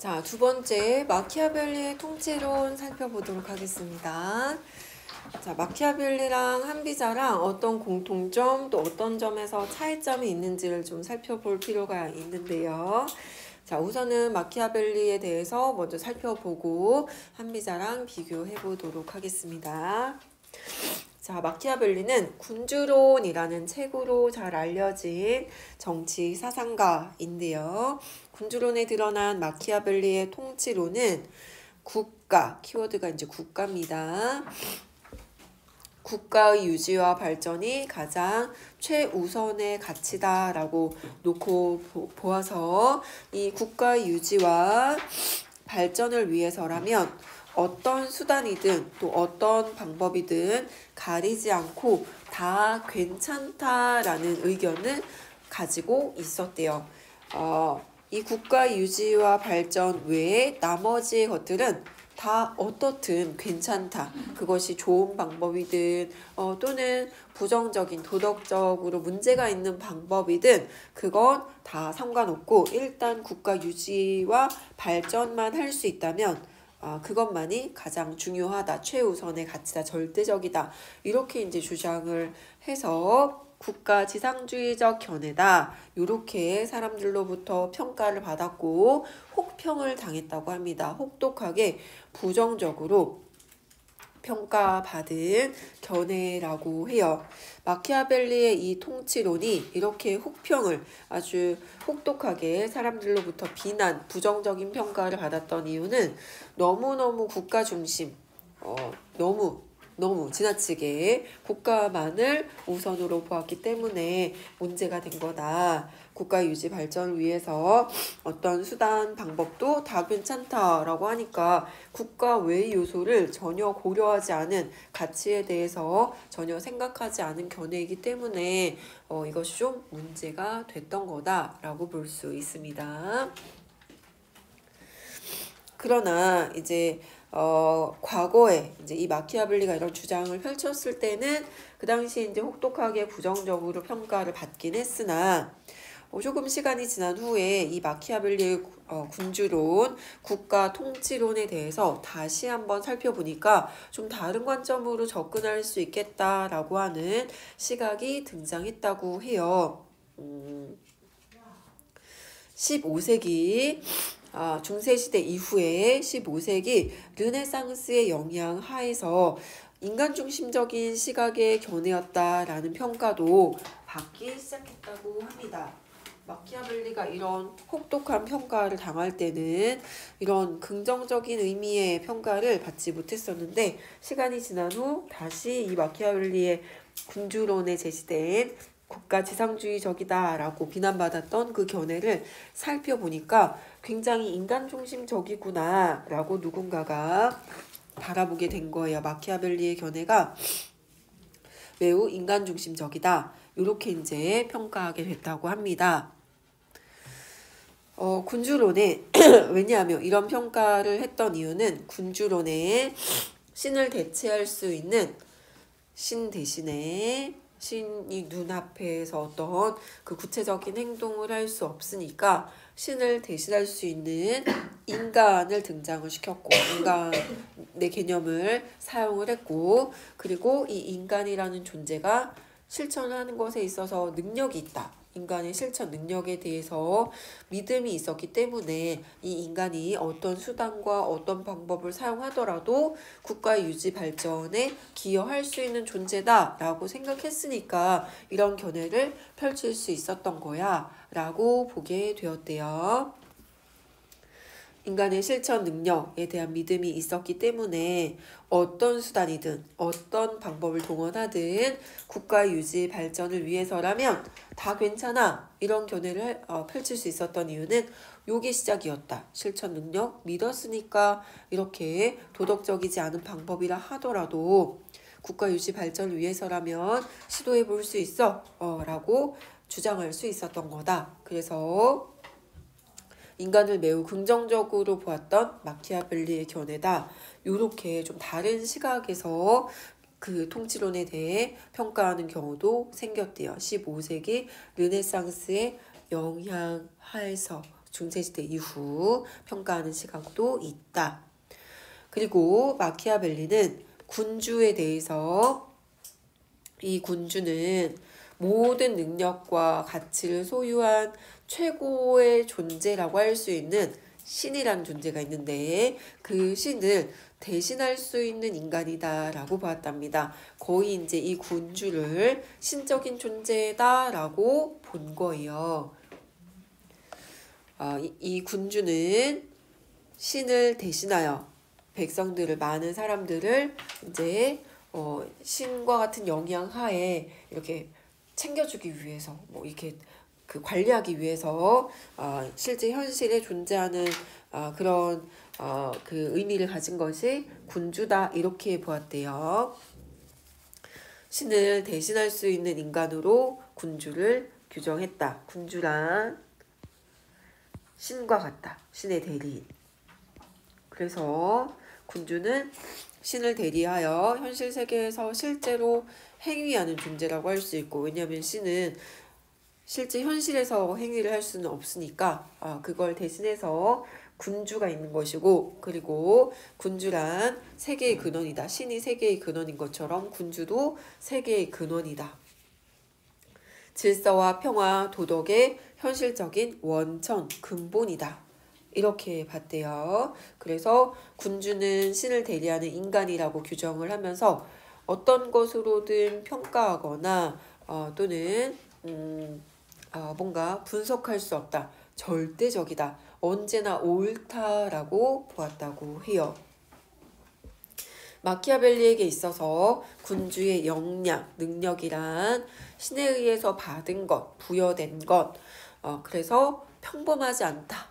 자, 두 번째 마키아벨리의 통치론 살펴보도록 하겠습니다. 자, 마키아벨리랑 한비자랑 어떤 공통점 또 어떤 점에서 차이점이 있는지를 좀 살펴볼 필요가 있는데요. 자, 우선은 마키아벨리에 대해서 먼저 살펴보고 한비자랑 비교해 보도록 하겠습니다. 자, 마키아벨리는 군주론이라는 책으로 잘 알려진 정치 사상가인데요. 군주론에 드러난 마키아벨리의 통치론은 국가, 키워드가 이제 국가입니다. 국가의 유지와 발전이 가장 최우선의 가치다라고 놓고 보아서 이 국가의 유지와 발전을 위해서라면 어떤 수단이든 또 어떤 방법이든 가리지 않고 다 괜찮다라는 의견을 가지고 있었대요. 이 국가 유지와 발전 외에 나머지 것들은 다 어떻든 괜찮다. 그것이 좋은 방법이든 또는 부정적인 도덕적으로 문제가 있는 방법이든 그건 다 상관없고 일단 국가 유지와 발전만 할 수 있다면 그것만이 가장 중요하다. 최우선의 가치다. 절대적이다. 이렇게 이제 주장을 해서 국가 지상주의적 견해다. 이렇게 사람들로부터 평가를 받았고 혹평을 당했다고 합니다. 혹독하게 부정적으로 평가받은 견해라고 해요. 마키아벨리의 이 통치론이 이렇게 혹평을 아주 혹독하게 사람들로부터 비난, 부정적인 평가를 받았던 이유는 너무너무 국가 중심, 너무 지나치게 국가만을 우선으로 보았기 때문에 문제가 된 거다. 국가 유지 발전을 위해서 어떤 수단 방법도 다 괜찮다라고 하니까 국가 외의 요소를 전혀 고려하지 않은 가치에 대해서 전혀 생각하지 않은 견해이기 때문에 이것이 좀 문제가 됐던 거다라고 볼 수 있습니다. 그러나 이제 과거에 이제 이 마키아벨리가 이런 주장을 펼쳤을 때는 그 당시 이제 혹독하게 부정적으로 평가를 받긴 했으나 조금 시간이 지난 후에 이 마키아벨리의 군주론, 국가 통치론에 대해서 다시 한번 살펴보니까 좀 다른 관점으로 접근할 수 있겠다라고 하는 시각이 등장했다고 해요. 15세기 중세시대 이후에 15세기 르네상스의 영향 하에서 인간중심적인 시각의 견해였다라는 평가도 받기 시작했다고 합니다. 마키아벨리가 이런 혹독한 평가를 당할 때는 이런 긍정적인 의미의 평가를 받지 못했었는데 시간이 지난 후 다시 이 마키아벨리의 군주론에 제시된 국가 지상주의적이다 라고 비난받았던 그 견해를 살펴보니까 굉장히 인간중심적이구나 라고 누군가가 바라보게 된 거예요. 마키아벨리의 견해가 매우 인간중심적이다. 이렇게 이제 평가하게 됐다고 합니다. 군주론에 왜냐하면 이런 평가를 했던 이유는 군주론에 신을 대체할 수 있는 신 대신에 신이 눈앞에서 어떤 그 구체적인 행동을 할 수 없으니까 신을 대신할 수 있는 인간을 등장을 시켰고 인간의 개념을 사용을 했고 그리고 이 인간이라는 존재가 실천하는 것에 있어서 능력이 있다. 인간의 실천 능력에 대해서 믿음이 있었기 때문에 이 인간이 어떤 수단과 어떤 방법을 사용하더라도 국가의 유지 발전에 기여할 수 있는 존재다 라고 생각했으니까 이런 견해를 펼칠 수 있었던 거야 라고 보게 되었대요. 인간의 실천 능력에 대한 믿음이 있었기 때문에 어떤 수단이든 어떤 방법을 동원하든 국가 유지 발전을 위해서라면 다 괜찮아 이런 견해를 펼칠 수 있었던 이유는 요게 시작이었다. 실천 능력 믿었으니까 이렇게 도덕적이지 않은 방법이라 하더라도 국가 유지 발전을 위해서라면 시도해 볼 수 있어 라고 주장할 수 있었던 거다. 그래서 인간을 매우 긍정적으로 보았던 마키아벨리의 견해다. 이렇게 좀 다른 시각에서 그 통치론에 대해 평가하는 경우도 생겼대요. 15세기 르네상스의 영향 하에서 중세시대 이후 평가하는 시각도 있다. 그리고 마키아벨리는 군주에 대해서 이 군주는 모든 능력과 가치를 소유한 최고의 존재라고 할 수 있는 신이라는 존재가 있는데 그 신을 대신할 수 있는 인간이다 라고 보았답니다. 거의 이제 이 군주를 신적인 존재다 라고 본 거예요. 이 군주는 신을 대신하여 백성들을, 많은 사람들을 이제 신과 같은 영향 하에 이렇게 챙겨주기 위해서 이렇게 그 관리하기 위해서 실제 현실에 존재하는 그런 그 의미를 가진 것이 군주다 이렇게 보았대요. 신을 대신할 수 있는 인간으로 군주를 규정했다. 군주란 신과 같다. 신의 대리인. 그래서 군주는 신을 대리하여 현실 세계에서 실제로 행위하는 존재라고 할 수 있고, 왜냐하면 신은 실제 현실에서 행위를 할 수는 없으니까 그걸 대신해서 군주가 있는 것이고, 그리고 군주란 세계의 근원이다. 신이 세계의 근원인 것처럼 군주도 세계의 근원이다. 질서와 평화, 도덕의 현실적인 원천, 근본이다. 이렇게 봤대요. 그래서 군주는 신을 대리하는 인간이라고 규정을 하면서 어떤 것으로든 평가하거나 또는 뭔가 분석할 수 없다. 절대적이다. 언제나 옳다라고 보았다고 해요. 마키아벨리에게 있어서 군주의 역량, 능력이란 신에 의해서 받은 것, 부여된 것, 그래서 평범하지 않다.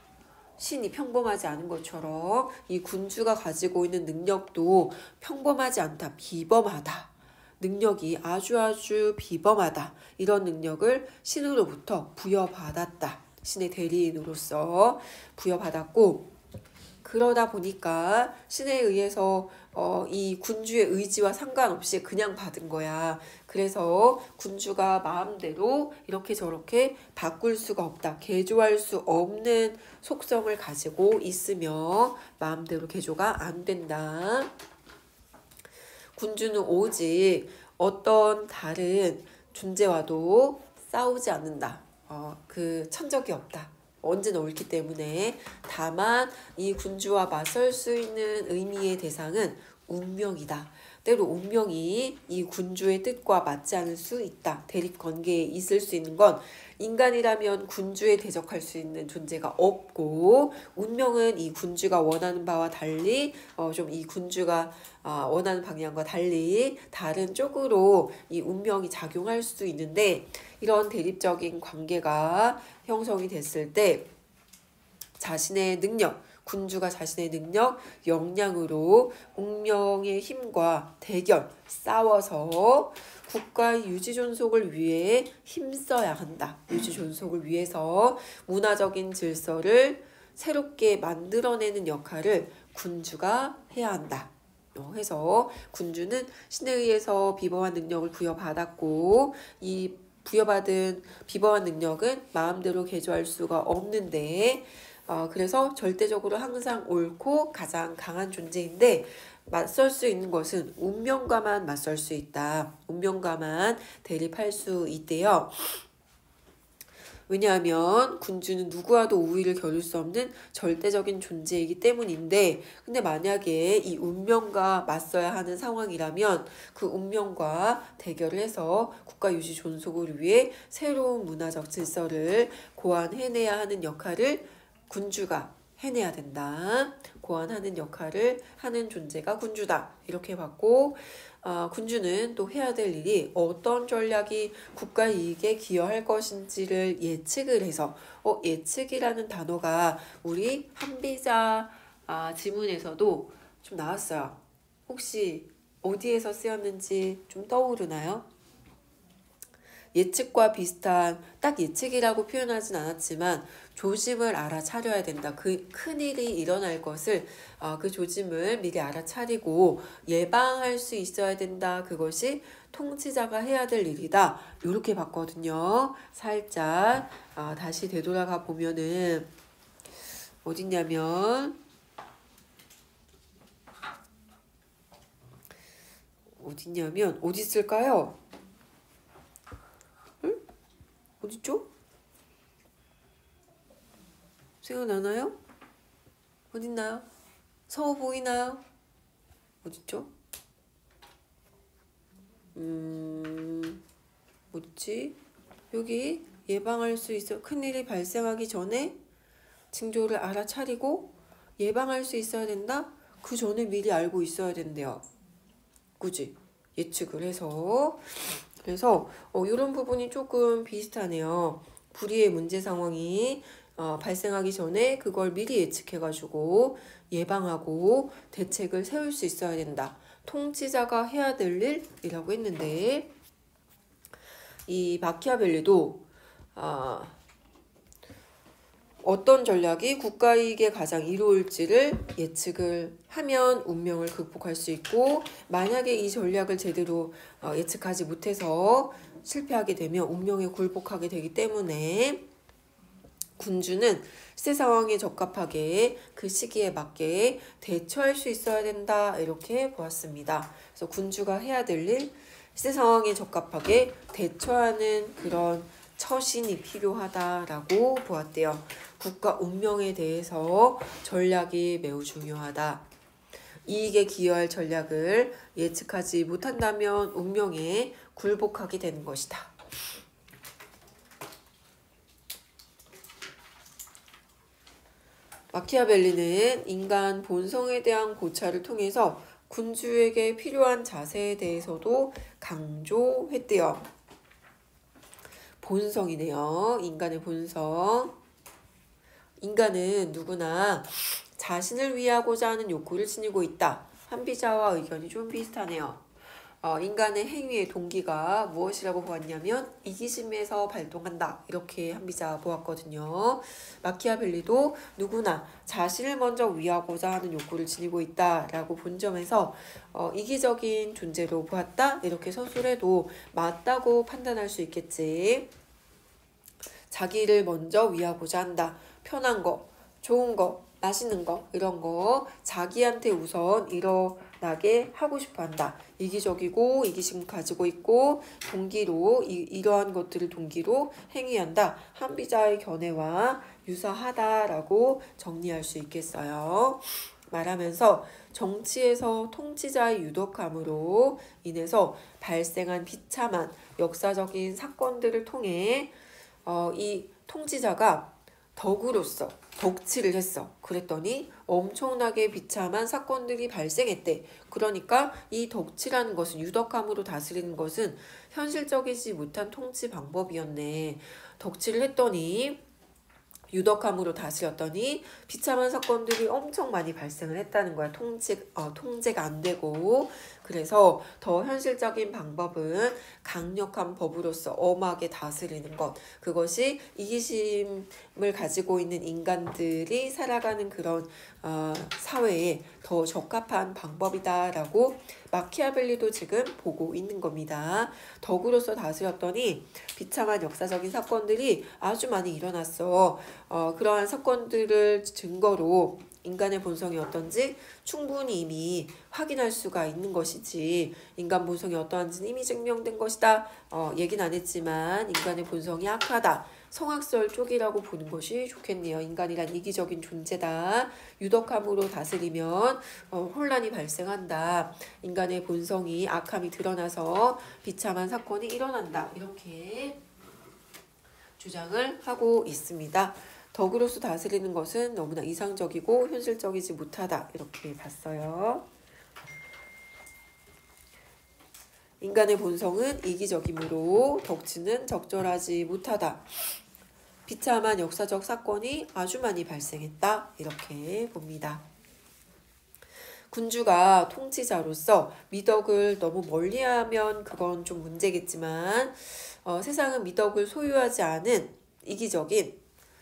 신이 평범하지 않은 것처럼 이 군주가 가지고 있는 능력도 평범하지 않다. 비범하다. 능력이 아주 비범하다. 이런 능력을 신으로부터 부여받았다. 신의 대리인으로서 부여받았고, 그러다 보니까 신에 의해서 이 군주의 의지와 상관없이 그냥 받은 거야. 그래서 군주가 마음대로 이렇게 저렇게 바꿀 수가 없다. 개조할 수 없는 속성을 가지고 있으며 마음대로 개조가 안 된다. 군주는 오직 어떤 다른 존재와도 싸우지 않는다. 그 천적이 없다. 언제나 옳기 때문에 다만 이 군주와 맞설 수 있는 의미의 대상은 운명이다. 때로 운명이 이 군주의 뜻과 맞지 않을 수 있다. 대립관계에 있을 수 있는 건 인간이라면 군주에 대적할 수 있는 존재가 없고, 운명은 이 군주가 원하는 바와 달리 좀 이 군주가 원하는 방향과 달리 다른 쪽으로 이 운명이 작용할 수 있는데, 이런 대립적인 관계가 형성이 됐을 때 자신의 능력, 군주가 자신의 능력, 역량으로 운명의 힘과 대결, 싸워서 국가의 유지존속을 위해 힘써야 한다. 유지존속을 위해서 문화적인 질서를 새롭게 만들어내는 역할을 군주가 해야 한다. 해서 군주는 신에 의해서 비범한 능력을 부여받았고, 이 부여받은 비범한 능력은 마음대로 개조할 수가 없는데, 그래서 절대적으로 항상 옳고 가장 강한 존재인데, 맞설 수 있는 것은 운명과만 맞설 수 있다. 운명과만 대립할 수 있대요. 왜냐하면 군주는 누구와도 우위를 겨룰 수 없는 절대적인 존재이기 때문인데, 근데 만약에 이 운명과 맞서야 하는 상황이라면 그 운명과 대결을 해서 국가 유지 존속을 위해 새로운 문화적 질서를 고안해내야 하는 역할을 군주가 해내야 된다. 고안하는 역할을 하는 존재가 군주다. 이렇게 봤고, 군주는 또 해야 될 일이 어떤 전략이 국가 이익에 기여할 것인지를 예측을 해서, 예측이라는 단어가 우리 한비자 지문에서도 좀 나왔어요. 혹시 어디에서 쓰였는지 좀 떠오르나요? 예측과 비슷한, 딱 예측이라고 표현하진 않았지만 조짐을 알아차려야 된다. 그 큰일이 일어날 것을 그 조짐을 미리 알아차리고 예방할 수 있어야 된다. 그것이 통치자가 해야 될 일이다. 이렇게 봤거든요. 살짝 다시 되돌아가 보면은 어딨냐면 어디 있을까요? 응? 어딨죠? 생각나나요? 어딨나요? 서우 보이나요? 어딨죠? 어딨지? 여기 예방할 수 있어. 큰일이 발생하기 전에 징조를 알아차리고 예방할 수 있어야 된다? 그 전에 미리 알고 있어야 된대요. 그지? 예측을 해서. 그래서 이런 부분이 조금 비슷하네요. 불의의 문제 상황이 발생하기 전에 그걸 미리 예측해가지고 예방하고 대책을 세울 수 있어야 된다. 통치자가 해야 될 일이라고 했는데 이 마키아벨리도 어떤 전략이 국가이익에 가장 이로울지를 예측을 하면 운명을 극복할 수 있고 만약에 이 전략을 제대로 예측하지 못해서 실패하게 되면 운명에 굴복하게 되기 때문에 군주는 시대 상황에 적합하게 그 시기에 맞게 대처할 수 있어야 된다 이렇게 보았습니다. 그래서 군주가 해야 될 일, 시대 상황에 적합하게 대처하는 그런 처신이 필요하다라고 보았대요. 국가 운명에 대해서 전략이 매우 중요하다. 이익에 기여할 전략을 예측하지 못한다면 운명에 굴복하게 되는 것이다. 마키아벨리는 인간 본성에 대한 고찰을 통해서 군주에게 필요한 자세에 대해서도 강조했대요. 본성이네요. 인간의 본성. 인간은 누구나 자신을 위하고자 하는 욕구를 지니고 있다. 한비자와 의견이 좀 비슷하네요. 인간의 행위의 동기가 무엇이라고 보았냐면 이기심에서 발동한다. 이렇게 한비자 보았거든요. 마키아벨리도 누구나 자신을 먼저 위하고자 하는 욕구를 지니고 있다라고 본 점에서 이기적인 존재로 보았다. 이렇게 서술해도 맞다고 판단할 수 있겠지. 자기를 먼저 위하고자 한다. 편한 거, 좋은 거, 맛있는 거 이런 거 자기한테 우선 일어나게 하고 싶어 한다. 이기적이고 이기심 가지고 있고 동기로 이러한 것들을 동기로 행위한다. 한비자의 견해와 유사하다라고 정리할 수 있겠어요. 말하면서 정치에서 통치자의 유독함으로 인해서 발생한 비참한 역사적인 사건들을 통해 이 통치자가 덕으로서 덕치를 했어. 그랬더니 엄청나게 비참한 사건들이 발생했대. 그러니까 이 덕치라는 것은 유덕함으로 다스리는 것은 현실적이지 못한 통치 방법이었네. 덕치를 했더니 유덕함으로 다스렸더니 비참한 사건들이 엄청 많이 발생을 했다는 거야. 통제가 안 되고. 그래서 더 현실적인 방법은 강력한 법으로서 엄하게 다스리는 것. 그것이 이기심을 가지고 있는 인간들이 살아가는 그런 사회에 더 적합한 방법이다라고 마키아벨리도 지금 보고 있는 겁니다. 덕으로서 다스렸더니 비참한 역사적인 사건들이 아주 많이 일어났어. 그러한 사건들을 증거로 인간의 본성이 어떤지 충분히 이미 확인할 수가 있는 것이지 인간 본성이 어떠한지는 이미 증명된 것이다. 얘기는 안 했지만 인간의 본성이 악하다. 성악설 쪽이라고 보는 것이 좋겠네요. 인간이란 이기적인 존재다. 유덕함으로 다스리면 혼란이 발생한다. 인간의 본성이 악함이 드러나서 비참한 사건이 일어난다. 이렇게 주장을 하고 있습니다. 덕으로서 다스리는 것은 너무나 이상적이고 현실적이지 못하다. 이렇게 봤어요. 인간의 본성은 이기적이므로 덕치는 적절하지 못하다. 비참한 역사적 사건이 아주 많이 발생했다. 이렇게 봅니다. 군주가 통치자로서 미덕을 너무 멀리하면 그건 좀 문제겠지만 세상은 미덕을 소유하지 않은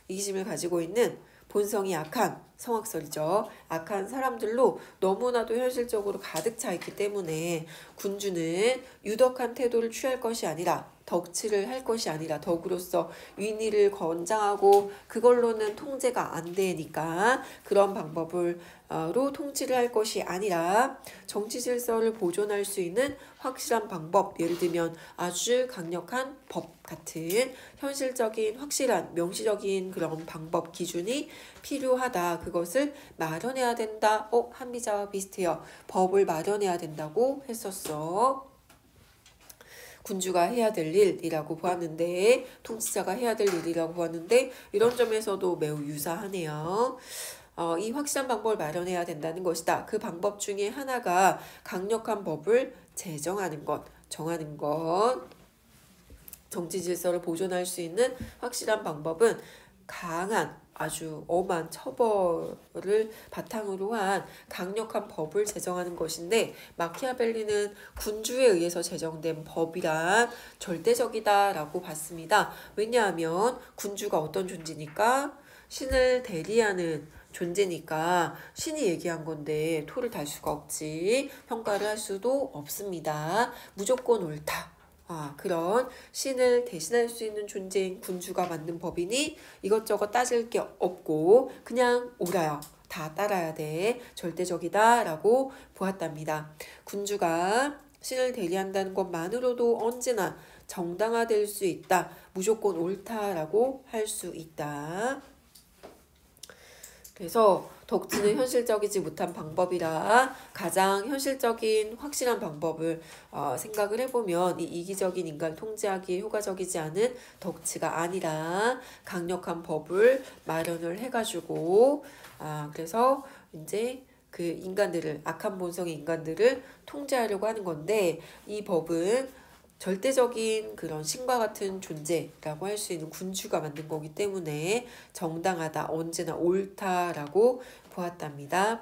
이기심을 가지고 있는 본성이 악한 성악설이죠. 악한 사람들로 너무나도 현실적으로 가득 차 있기 때문에 군주는 유덕한 태도를 취할 것이 아니라 덕치를 할 것이 아니라 덕으로서 위인을 권장하고 그걸로는 통제가 안 되니까 그런 방법으로 통치를 할 것이 아니라 정치 질서를 보존할 수 있는 확실한 방법, 예를 들면 아주 강력한 법 같은 현실적인 확실한 명시적인 그런 방법 기준이 필요하다. 그것을 마련해야 된다. 한미자와 비슷해요. 법을 마련해야 된다고 했었어. 군주가 해야 될 일이라고 보았는데, 통치자가 해야 될 일이라고 보았는데, 이런 점에서도 매우 유사하네요. 이 확실한 방법을 마련해야 된다는 것이다. 그 방법 중에 하나가 강력한 법을 제정하는 것, 정하는 것. 정치 질서를 보존할 수 있는 확실한 방법은 강한 아주 엄한 처벌을 바탕으로 한 강력한 법을 제정하는 것인데, 마키아벨리는 군주에 의해서 제정된 법이란 절대적이다라고 봤습니다. 왜냐하면 군주가 어떤 존재니까? 신을 대리하는 존재니까 신이 얘기한 건데 토를 달 수가 없지, 평가를 할 수도 없습니다. 무조건 옳다. 그런 신을 대신할 수 있는 존재인 군주가 만든 법이니 이것저것 따질 게 없고 그냥 옳아요. 다 따라야 돼. 절대적이다 라고 보았답니다. 군주가 신을 대리한다는 것만으로도 언제나 정당화될 수 있다. 무조건 옳다라고 할 수 있다. 그래서 덕치는 현실적이지 못한 방법이라 가장 현실적인 확실한 방법을 생각을 해보면 이 이기적인 인간을 통제하기에 효과적이지 않은 덕치가 아니라 강력한 법을 마련을 해가지고 그래서 이제 그 인간들을, 악한 본성의 인간들을 통제하려고 하는 건데, 이 법은 절대적인 그런 신과 같은 존재라고 할 수 있는 군주가 만든 거기 때문에 정당하다, 언제나 옳다라고 보았답니다.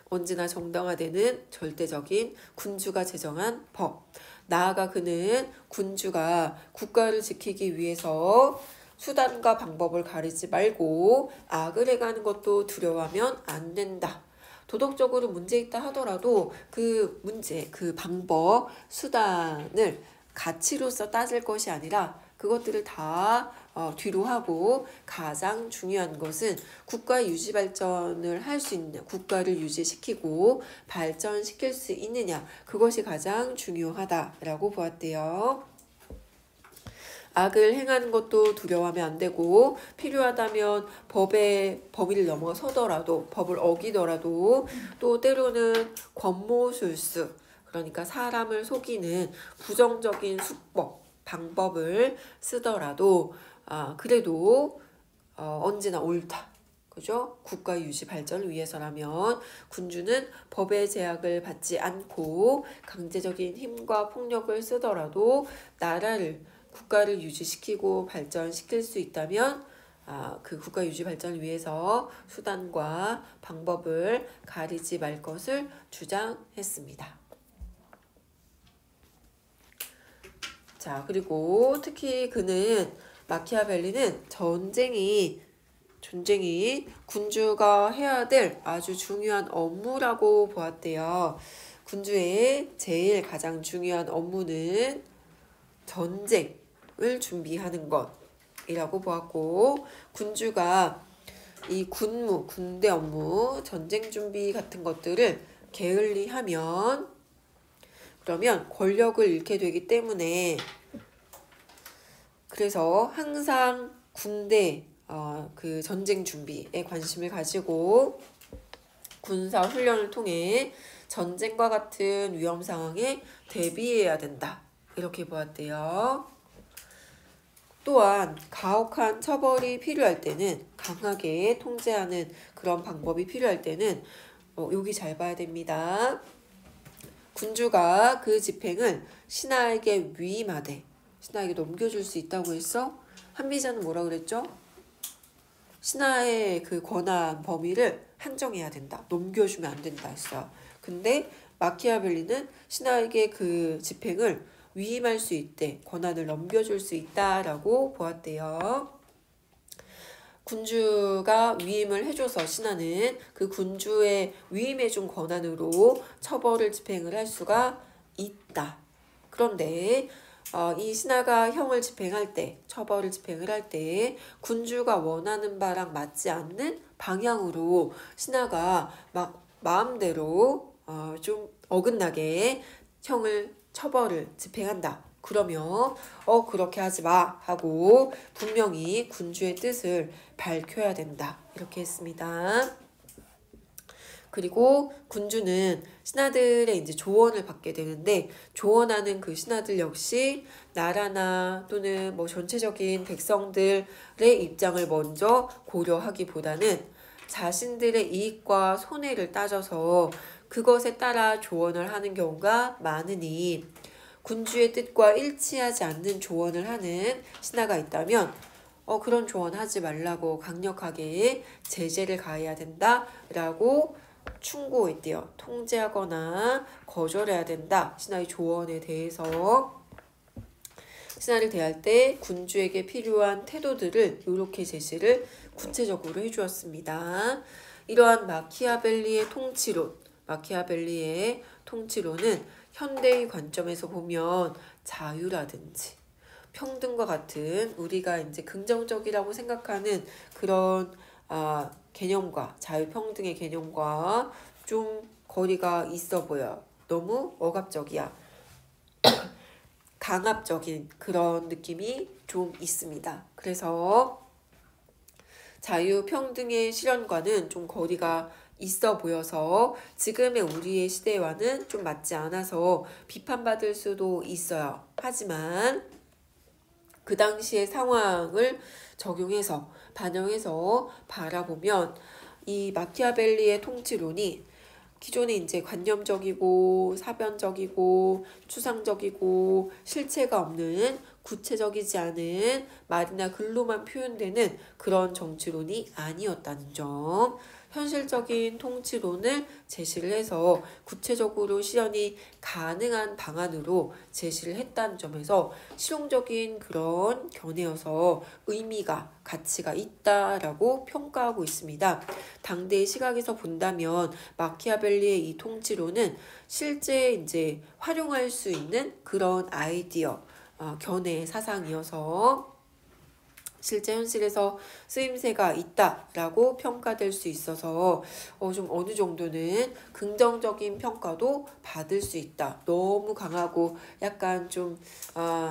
언제나 정당화되는 절대적인 군주가 제정한 법. 나아가 그는 군주가 국가를 지키기 위해서 수단과 방법을 가리지 말고 악을 해가는 것도 두려워하면 안 된다. 도덕적으로 문제 있다 하더라도 그 문제, 그 방법, 수단을 가치로서 따질 것이 아니라 그것들을 다 뒤로 하고 가장 중요한 것은 국가 유지 발전을 할 수 있느냐, 국가를 유지시키고 발전시킬 수 있느냐, 그것이 가장 중요하다라고 보았대요. 악을 행하는 것도 두려워하면 안 되고, 필요하다면 법의 범위를 넘어서더라도, 법을 어기더라도, 또 때로는 권모술수, 그러니까 사람을 속이는 부정적인 수법, 방법을 쓰더라도 그래도 언제나 옳다. 그죠? 국가 유지 발전을 위해서라면 군주는 법의 제약을 받지 않고 강제적인 힘과 폭력을 쓰더라도 나라를, 국가를 유지시키고 발전시킬 수 있다면 그 국가 유지 발전을 위해서 수단과 방법을 가리지 말 것을 주장했습니다. 자, 그리고 특히 마키아벨리는 전쟁이 군주가 해야 될 아주 중요한 업무라고 보았대요. 군주의 제일 가장 중요한 업무는 전쟁을 준비하는 것이라고 보았고, 군주가 이 군대 업무, 전쟁 준비 같은 것들을 게을리하면 그러면 권력을 잃게 되기 때문에, 그래서 항상 군대 그 전쟁 준비에 관심을 가지고 군사 훈련을 통해 전쟁과 같은 위험 상황에 대비해야 된다. 이렇게 보았대요. 또한 가혹한 처벌이 필요할 때는, 강하게 통제하는 그런 방법이 필요할 때는 여기 잘 봐야 됩니다. 군주가 그 집행을 신하에게 위임하되, 신하에게 넘겨줄 수 있다고 했어? 한미자는 뭐라 그랬죠? 신하의 그 권한 범위를 한정해야 된다. 넘겨주면 안 된다 했어요. 근데 마키아벨리는 신하에게 그 집행을 위임할 수 있대, 권한을 넘겨줄 수 있다라고 보았대요. 군주가 위임을 해줘서 신하는 그 군주의 위임해준 권한으로 처벌을 집행을 할 수가 있다. 그런데 이 신하가 형을 집행할 때, 처벌을 집행을 할 때 군주가 원하는 바랑 맞지 않는 방향으로 신하가 막 마음대로 좀 어긋나게 형을 처벌을 집행한다. 그러면 그렇게 하지 마 하고 분명히 군주의 뜻을 밝혀야 된다. 이렇게 했습니다. 그리고 군주는 신하들의 이제 조언을 받게 되는데 조언하는 그 신하들 역시 나라나 또는 뭐 전체적인 백성들의 입장을 먼저 고려하기보다는 자신들의 이익과 손해를 따져서 그것에 따라 조언을 하는 경우가 많으니 군주의 뜻과 일치하지 않는 조언을 하는 신하가 있다면 그런 조언하지 말라고 강력하게 제재를 가해야 된다라고 충고했대요. 통제하거나 거절해야 된다. 신하의 조언에 대해서 신하를 대할 때 군주에게 필요한 태도들을 이렇게 제시를 구체적으로 해주었습니다. 이러한 마키아벨리의 통치론은 현대의 관점에서 보면 자유라든지 평등과 같은 우리가 이제 긍정적이라고 생각하는 그런 개념과 자유평등의 개념과 좀 거리가 있어 보여요. 너무 억압적이야. 강압적인 그런 느낌이 좀 있습니다. 그래서 자유평등의 실현과는 좀 거리가 있어 보여서 지금의 우리의 시대와는 좀 맞지 않아서 비판받을 수도 있어요. 하지만 그 당시의 상황을 적용해서 반영해서 바라보면 이 마키아벨리의 통치론이 기존에 이제 관념적이고 사변적이고 추상적이고 실체가 없는 구체적이지 않은 말이나 글로만 표현되는 그런 정치론이 아니었다는 점. 현실적인 통치론을 제시를 해서 구체적으로 실현이 가능한 방안으로 제시를 했다는 점에서 실용적인 그런 견해여서 의미가 가치가 있다라고 평가하고 있습니다. 당대의 시각에서 본다면 마키아벨리의 이 통치론은 실제 이제 활용할 수 있는 그런 아이디어, 견해 사상이어서 실제 현실에서 쓰임새가 있다라고 평가될 수 있어서 좀 어느 정도는 긍정적인 평가도 받을 수 있다. 너무 강하고 약간 좀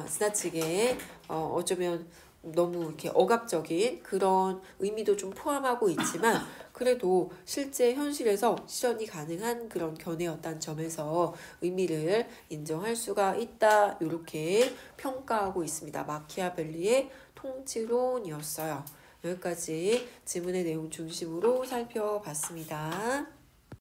지나치게 어쩌면 너무 이렇게 억압적인 그런 의미도 좀 포함하고 있지만 그래도 실제 현실에서 실현이 가능한 그런 견해였다는 점에서 의미를 인정할 수가 있다. 이렇게 평가하고 있습니다. 마키아벨리의 통치론이었어요. 여기까지 지문의 내용 중심으로 살펴봤습니다.